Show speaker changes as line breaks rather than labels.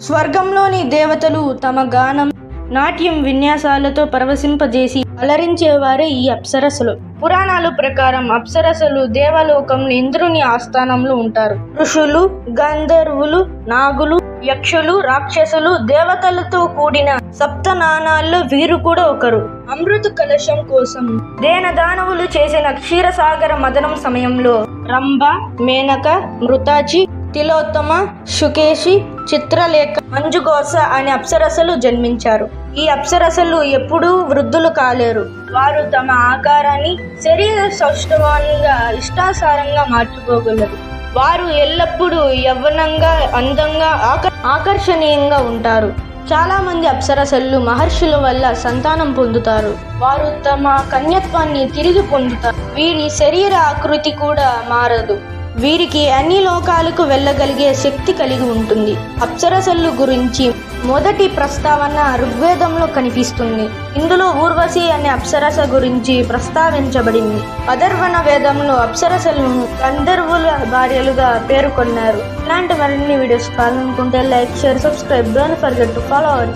స్వర్గంలోని దేవతలు తమ గానం, నాట్యం విన్యాసాలతో పరవశింపజేసి అలరించేవారే ఈ అప్సరసలు. పురాణాల ప్రకారం అప్సరసలు దేవలోకంలో ఇంద్రుని ఆస్థానంలో ఉంటారు. ఋషులు, గంధర్వులు, నాగులు, యక్షులు, రాక్షసులు, దేవతలతో కూడిన సప్తనానాల్లో వీరు కూడా ఒకరు. అమృత కలశం కోసం దేనదానవులు చేసిన క్షీరసాగర మదనం సమయంలో రంభ, మేనక, మృతాచి, తిలోత్తమ, శుకేశి, చిత్రలేఖ, మంజుగోస అనే అప్సరసలు జన్మించారు. ఈ అప్సరసలు ఎప్పుడూ వృద్ధులు కాలేరు. వారు తమ ఆకారాన్ని శరీర సౌష్ఠవంగా ఇష్టాసారంగా మార్చుకోగలరు. వారు ఎల్లప్పుడూ యవ్వనంగా, అందంగా, ఆకర్షణీయంగా ఉంటారు. చాలా మంది అప్సరసలు మహర్షుల వల్ల సంతానం పొందుతారు. వారు తమ కన్యత్వాన్ని తిరిగి పొందుతారు. వీరి శరీర ఆకృతి కూడా మారదు. వీరికి అన్ని లోకాలకు వెళ్ళగలిగే శక్తి కలిగి ఉంటుంది. అప్సరసలు గురించి మొదటి ప్రస్తావన ఋగ్వేదంలో కనిపిస్తుంది. ఇందులో ఊర్వశి అనే అప్సరస గురించి ప్రస్తావించబడింది. అథర్వణ వేదంలో అప్సరసలను గంధర్వుల భార్యలుగా పేర్కొన్నారు. ఇలాంటి మరిన్ని వీడియోస్ కావాలనుకుంటే like, share, subscribe. Don't forget to follow our